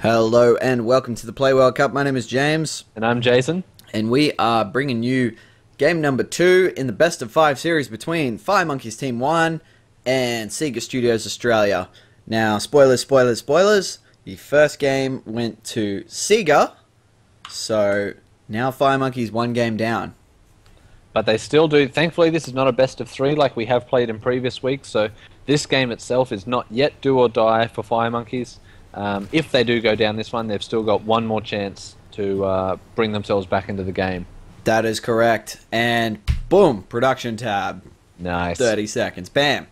Hello and welcome to the Play World Cup. My name is James. And I'm Jason. And we are bringing you game number 2 in the best of 5 series between FireMonkeys Team 1 and SEGA Studios Australia. Now, spoilers. The first game went to SEGA, so now FireMonkeys 1 game down. But they still do. Thankfully, this is not a best of 3 like we have played in previous weeks, so this game itself is not yet do or die for FireMonkeys. If they do go down this one, they've still got one more chance to bring themselves back into the game. That is correct. And boom, production tab. Nice. 30 seconds. Bam.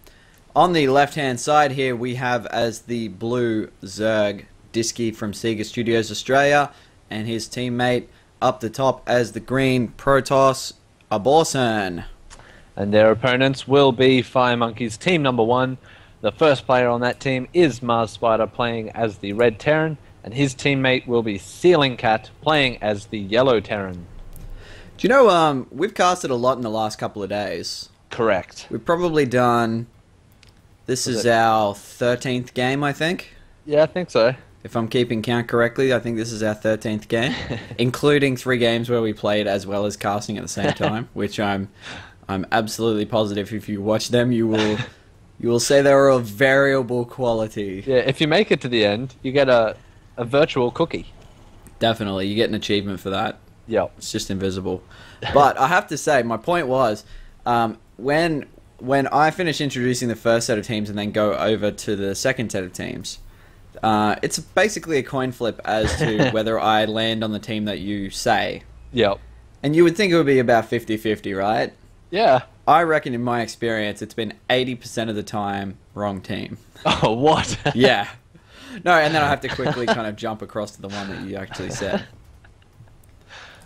On the left-hand side here, we have as the blue Zerg Disky from SEGA Studios Australia, and his teammate up the top as the green Protoss Aborshern. And their opponents will be FireMonkeys Team number 1. The first player on that team is MarsSpider playing as the red Terran, and his teammate will be CeilingCat playing as the yellow Terran. Do you know, we've casted a lot in the last couple of days. Correct. We've probably done... This is our 13th game, I think. Yeah, I think so. If I'm keeping count correctly, I think this is our 13th game, including 3 games where we played as well as casting at the same time, which I'm absolutely positive if you watch them, you will say they were of variable quality. Yeah, if you make it to the end, you get a virtual cookie. Definitely, you get an achievement for that. Yep. It's just invisible. But I have to say, my point was, when I finish introducing the first set of teams and then go over to the second set of teams, it's basically a coin flip as to whether I land on the team that you say. Yep. And you would think it would be about 50-50, right? Yeah. I reckon in my experience, it's been 80% of the time, wrong team. Oh, what? Yeah. No, and then I have to quickly kind of jump across to the one that you actually said.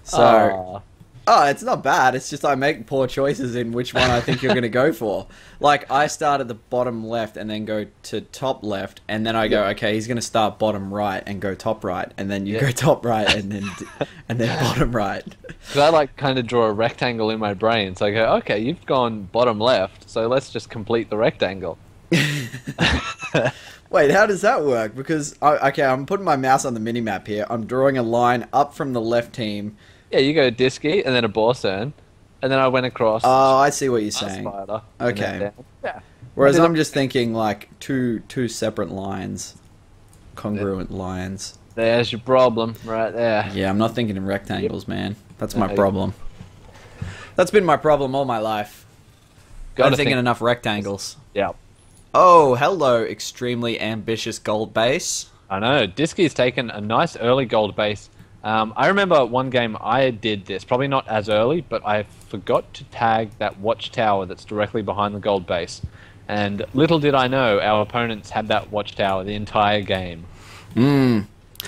So, it's not bad. It's just I make poor choices in which one I think you're going to go for. Like, I start at the bottom left and then go to top left, and then I go, okay, he's going to start bottom right and go top right, and then you go top right and then bottom right. Because I like kind of draw a rectangle in my brain, so I go, okay, you've gone bottom left, so let's just complete the rectangle. Wait, how does that work? Because, okay, I'm putting my mouse on the minimap here. I'm drawing a line up from the left team. Yeah, you go Disky, and then Aborshern, and then I went across. Oh, I see what you're saying. Spider, okay. Yeah. Whereas I'm just thinking, like, two separate lines. Congruent lines. There's your problem, right there. Yeah, I'm not thinking in rectangles, man. That's my problem. That's been my problem all my life. I'm thinking enough rectangles. Yeah. Oh, hello, extremely ambitious gold base. I know. Disky's taken a nice early gold base. I remember one game I did this, probably not as early, but I forgot to tag that watchtower that's directly behind the gold base. And little did I know, our opponents had that watchtower the entire game.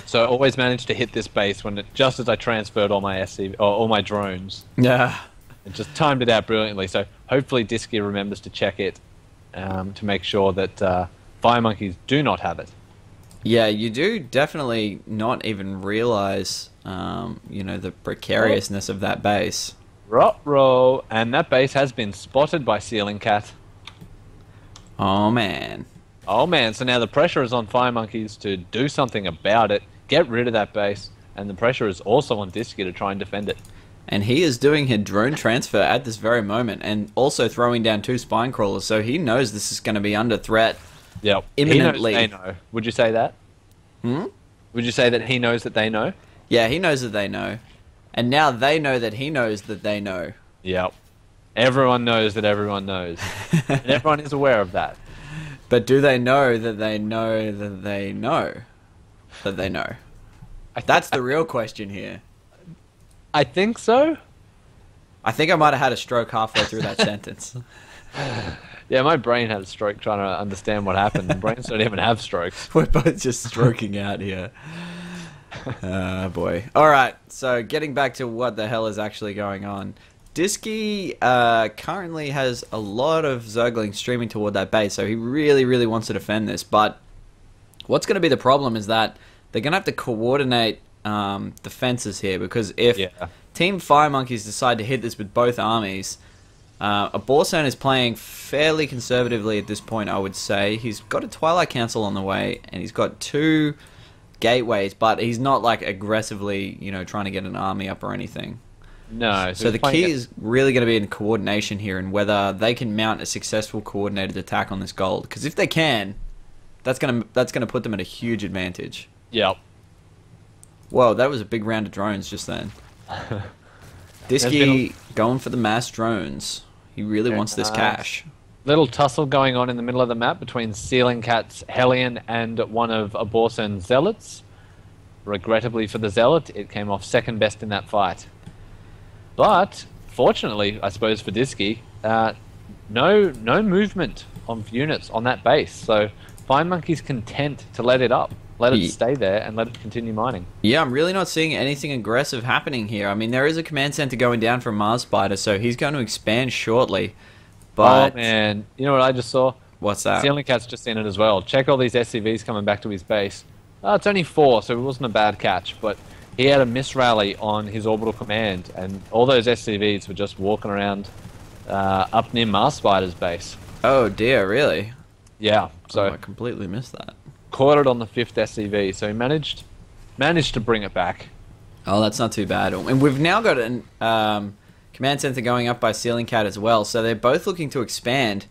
So I always managed to hit this base just as I transferred all my all my drones. Yeah. And just timed it out brilliantly. So hopefully Disky remembers to check it to make sure that FireMonkeys do not have it. Yeah, you do definitely not even realize, you know, the precariousness of that base. Ruh-roh. And that base has been spotted by CeilingCat. Oh, man. Oh, man. So now the pressure is on FireMonkeys to do something about it, get rid of that base, and the pressure is also on Disky to try and defend it. And he is doing his drone transfer at this very moment, and also throwing down 2 spine crawlers, so he knows this is going to be under threat. Yeah, imminently. He knows they know. Would you say that? Would you say that he knows that they know? Yeah, he knows that they know. And now they know that he knows that they know. Yep. Everyone knows that everyone knows. And everyone is aware of that. But do they know that they know that they know that they know? That's the real question here. I think so. I think I might have had a stroke halfway through that sentence. Yeah, my brain had a stroke trying to understand what happened. And brains don't even have strokes. We're both just stroking out here. Oh, boy. Alright, so getting back to what the hell is actually going on. Disky currently has a lot of Zerglings streaming toward that base, so he really, really wants to defend this. But what's going to be the problem is that they're going to have to coordinate defenses here, because if Team FireMonkeys decide to hit this with both armies... Aborshern is playing fairly conservatively at this point, I would say. He's got a Twilight Council on the way, and he's got 2 gateways, but he's not like aggressively, you know, trying to get an army up or anything. No. So the key is really going to be in coordination here, and whether they can mount a successful coordinated attack on this gold. Because if they can, that's gonna put them at a huge advantage. Yep. Whoa, that was a big round of drones just then. Disky going for the mass drones. He really wants this cash. Little tussle going on in the middle of the map between CeilingCat's Hellion and one of Aborshern's Zealots. Regrettably for the Zealot, it came off second best in that fight. But, fortunately, I suppose for Disky, no movement of units on that base. So, FireMonkeys content to let it up. Let it stay there and let it continue mining. Yeah, I'm really not seeing anything aggressive happening here. I mean, there is a command center going down from MarsSpider, so he's going to expand shortly. But oh, man. You know what I just saw? What's that? CeilingCat's just in it as well. Check all these SCVs coming back to his base. It's only 4, so it wasn't a bad catch, but he had a misrally on his orbital command, and all those SCVs were just walking around up near MarsSpider's base. Oh dear, really? Yeah, so I completely missed that. Caught it on the 5th SCV, so he managed to bring it back. Oh, that's not too bad. And we've now got an command center going up by CeilingCat as well, so they're both looking to expand.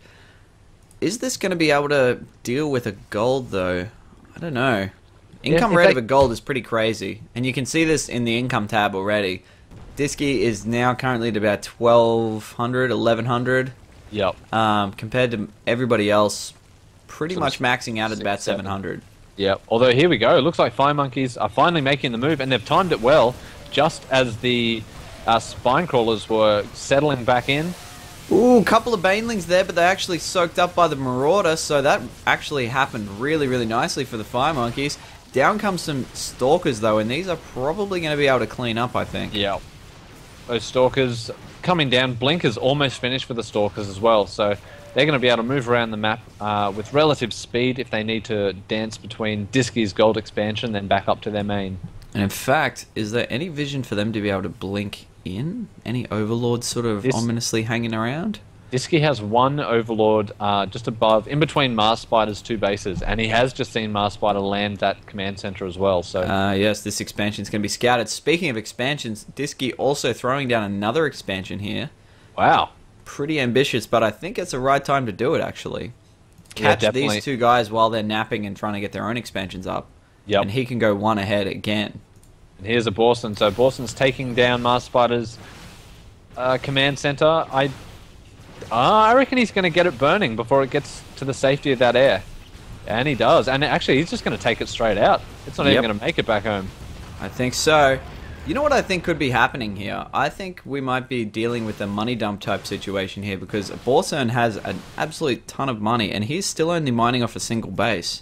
Is this going to be able to deal with a gold, though? I don't know. Income rate of a gold is pretty crazy, and you can see this in the income tab already. Disky is now currently at about 1,200, 1,100. Yep. Compared to everybody else, pretty much maxing out at about 700. Yep. Although here we go. It looks like FireMonkeys are finally making the move, and they've timed it well, just as the spine crawlers were settling back in. Ooh, a couple of banelings there, but they actually soaked up by the Marauder, so that actually happened really, really nicely for the FireMonkeys. Down comes some Stalkers, though, and these are probably going to be able to clean up, I think. Yeah. Those Stalkers coming down. Blink is almost finished for the Stalkers as well, so they're going to be able to move around the map with relative speed if they need to dance between Disky's gold expansion, then back up to their main. And in fact, is there any vision for them to be able to blink in? Any Overlords sort of ominously hanging around? Disky has one Overlord just above, in between MarsSpider's 2 bases, and he has just seen MarsSpider land that command center as well. So yes, this expansion is going to be scouted. Speaking of expansions, Disky also throwing down another expansion here. Wow. Pretty ambitious, but I think it's the right time to do it, actually. Catch these 2 guys while they're napping and trying to get their own expansions up. Yep. And he can go one ahead again. And here's Aborshern. So Aborshern's taking down MarsSpider's command center. I reckon he's going to get it burning before it gets to the safety of that air. And he does. And actually, he's just going to take it straight out. It's not even going to make it back home. I think so. You know what I think could be happening here? I think we might be dealing with a money dump type situation here, because Aborshern has an absolute ton of money, and he's still only mining off a single base.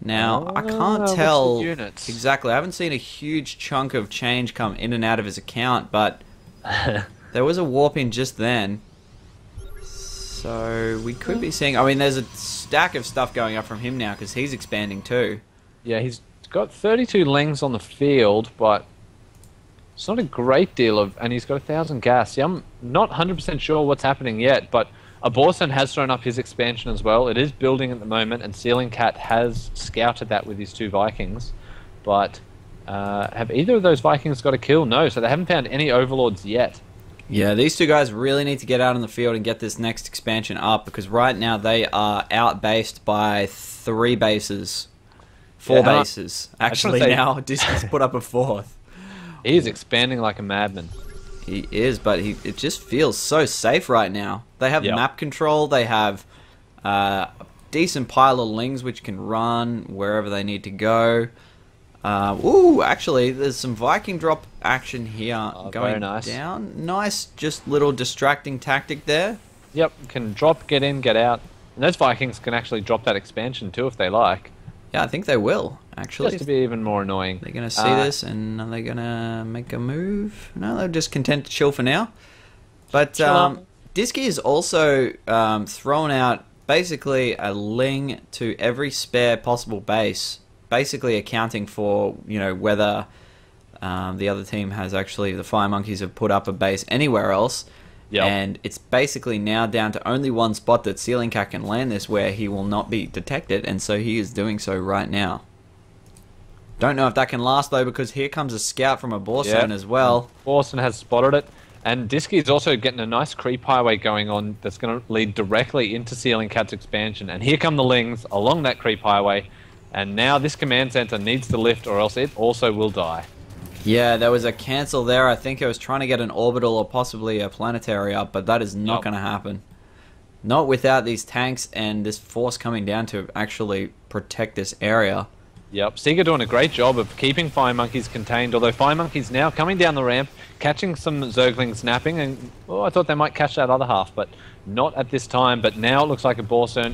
Now, I can't tell exactly. I haven't seen a huge chunk of change come in and out of his account, but there was a warp in just then. So we could be seeing... I mean, there's a stack of stuff going up from him now, because he's expanding too. Yeah, he's got 32 lings on the field, but it's not a great deal of... And he's got 1,000 gas. Yeah, I'm not 100% sure what's happening yet, but Aborshern has thrown up his expansion as well. It is building at the moment, and CeilingCat has scouted that with his 2 Vikings. But have either of those Vikings got a kill? No, so they haven't found any Overlords yet. Yeah, these 2 guys really need to get out on the field and get this next expansion up, because right now they are outbased by 3 bases. 4 bases. Actually, now Disky's put up a 4th. He is expanding like a madman. He is, but it just feels so safe right now. They have map control, they have a decent pile of lings which can run wherever they need to go. Ooh, actually, there's some Viking drop action here going down. Nice, just little distracting tactic there. Yep, can drop, get in, get out. And those Vikings can actually drop that expansion too if they like. Yeah, I think they will, actually. Just to be even more annoying. They're going to see this, and are they going to make a move? No, they're just content to chill for now. But Disky is also thrown out basically a ling to every spare possible base, basically accounting for, you know, whether the other team has actually, the FireMonkeys have put up a base anywhere else. Yep. And it's basically now down to only one spot that CeilingCat can land this where he will not be detected, and so he is doing so right now. Don't know if that can last though, because here comes a scout from Aborshern as well. Aborshern has spotted it. And Disky is also getting a nice creep highway going on that's going to lead directly into CeilingCat's expansion. And here come the Lings along that creep highway. And now this command center needs to lift, or else it also will die. Yeah, there was a cancel there. I think it was trying to get an orbital or possibly a planetary up, but that is not going to happen. Not without these tanks and this force coming down to actually protect this area. Yep, SEGA doing a great job of keeping FireMonkeys contained, although FireMonkeys now coming down the ramp, catching some Zerglings napping, and I thought they might catch that other half, but not at this time. But now it looks like Aborshern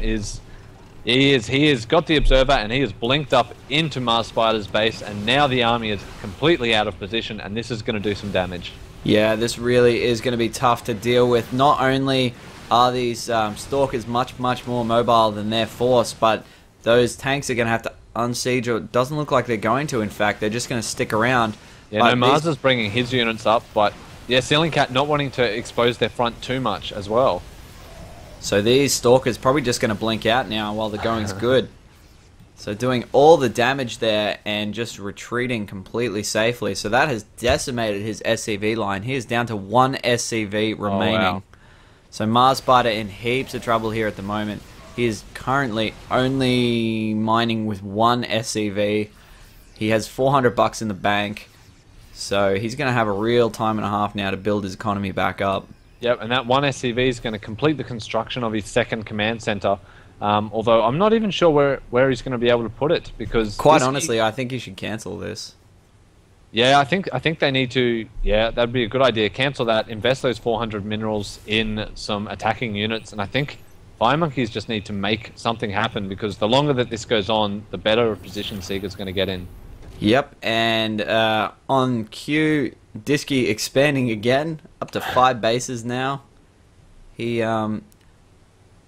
he has got the observer, and he has blinked up into MarsSpider's base, and now the army is completely out of position, and this is going to do some damage. Yeah, this really is going to be tough to deal with. Not only are these Stalkers much more mobile than their force, but those tanks are going to have to unsiege, or it doesn't look like they're going to. In fact, they're just going to stick around. Yeah, no, Mars is bringing his units up, but yeah, CeilingCat not wanting to expose their front too much as well. So these Stalkers probably just going to blink out now while the going's good. So doing all the damage there and just retreating completely safely. So that has decimated his SCV line. He is down to 1 SCV remaining. Oh, wow. So MarsSpider in heaps of trouble here at the moment. He is currently only mining with 1 SCV. He has $400 in the bank. So he's going to have a real time and a half now to build his economy back up. Yep, and that 1 SCV is going to complete the construction of his second command center. Although I'm not even sure where he's going to be able to put it, because quite honestly, I think he should cancel this. Yeah, I think they need to. Yeah, that'd be a good idea. Cancel that. Invest those 400 minerals in some attacking units, and I think FireMonkeys just need to make something happen, because the longer that this goes on, the better position SEGA's going to get in. Yep, and on cue, Disky expanding again, up to 5 bases now. He,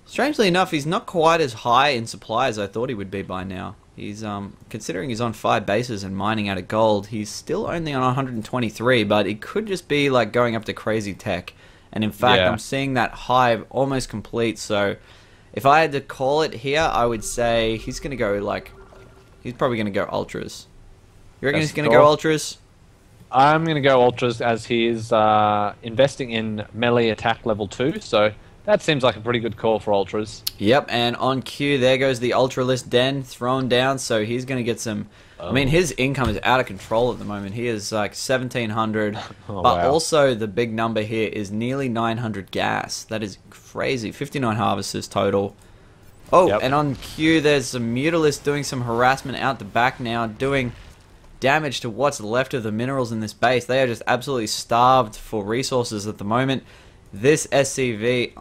strangely enough, he's not quite as high in supply as I thought he would be by now. He's, considering he's on 5 bases and mining out of gold, he's still only on 123, but it could just be like going up to crazy tech. And in fact, I'm seeing that hive almost complete, so if I had to call it here, I would say he's going to go like, he's probably going to go ultras. You reckon he's going to go ultras? I'm going to go ultras, as he is investing in melee attack level 2, so that seems like a pretty good call for ultras. Yep, and on cue, there goes the ultralist den thrown down, so he's going to get some... I mean, his income is out of control at the moment. He is like 1,700, but wow. Also the big number here is nearly 900 gas. That is crazy. 59 harvesters total. Oh, yep. And on cue, there's some Mutalist doing some harassment out the back now, doing damage to what's left of the minerals in this base. They are just absolutely starved for resources at the moment. This SCV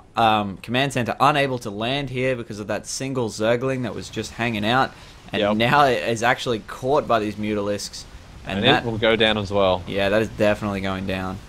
command center unable to land here because of that single Zergling that was just hanging out. And now it is actually caught by these Mutalisks. And that will go down as well. Yeah, that is definitely going down.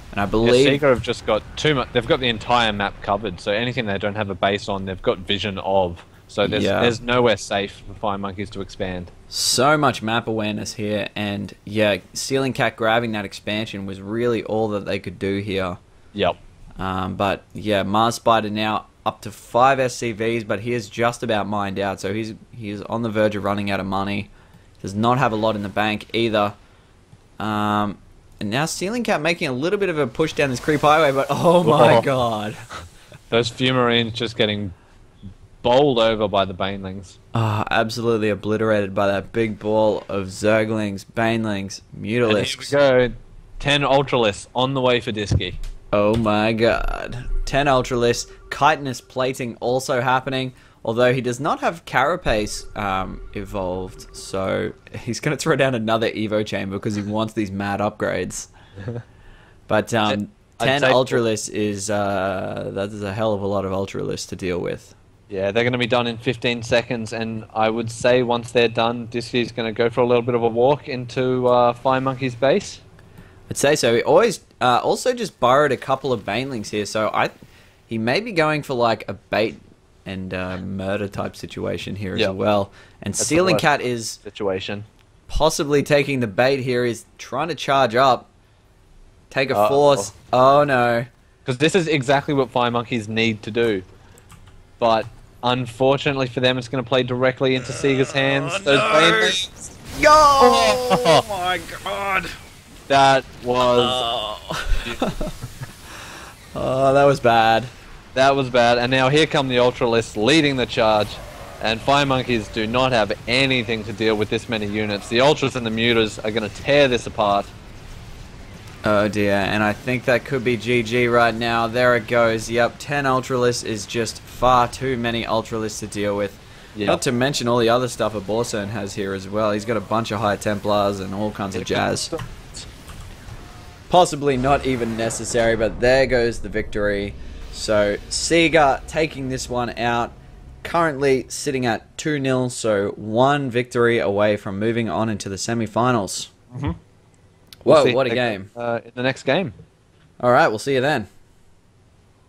And I believe... Yeah, SEGA have just got too much... They've got the entire map covered, so anything they don't have a base on, they've got vision of. So there's nowhere safe for FireMonkeys to expand. So much map awareness here, and yeah, CeilingCat grabbing that expansion was really all that they could do here. Yep. But yeah, MarsSpider now up to 5 SCVs, but he is just about mined out, so he's on the verge of running out of money. Does not have a lot in the bank either. And now CeilingCat making a little bit of a push down this creep highway, but oh my god. Those few Marines just getting bowled over by the Banelings. Absolutely obliterated by that big ball of Zerglings, Banelings, Mutalisks. And here we go. 10 Ultralists on the way for Disky. Oh my god. 10 Ultralists. Chitinous plating also happening, although he does not have Carapace evolved, so he's going to throw down another Evo chamber because he wants these mad upgrades. But 10 Ultralists is, that is a hell of a lot of Ultralists to deal with. Yeah, they're going to be done in 15 seconds, and I would say once they're done, Disky's going to go for a little bit of a walk into FireMonkeys' base. I'd say so. He always also just borrowed a couple of Banelings here, so he may be going for like a bait and murder type situation here as well. And CeilingCat is possibly taking the bait here. He's trying to charge up, take a force. Oh no! Because this is exactly what FireMonkeys need to do, but unfortunately for them, it's going to play directly into SEGA's hands. Those Banelings. Go! Oh my god! That was... Oh, that was bad. That was bad. And now here come the Ultralists leading the charge. And FireMonkeys do not have anything to deal with this many units. The Ultras and the Mutas are going to tear this apart. Oh dear, and I think that could be GG right now. There it goes. Yep, 10 Ultralists is just far too many Ultralists to deal with. Yep. Not to mention all the other stuff Aborshern has here as well. He's got a bunch of High Templars and all kinds of jazz. Possibly not even necessary, but there goes the victory. So, SEGA taking this one out. Currently sitting at 2-0, so 1 victory away from moving on into the semi-finals. Mm-hmm. Whoa, what a game. In the next game. Alright, we'll see you then.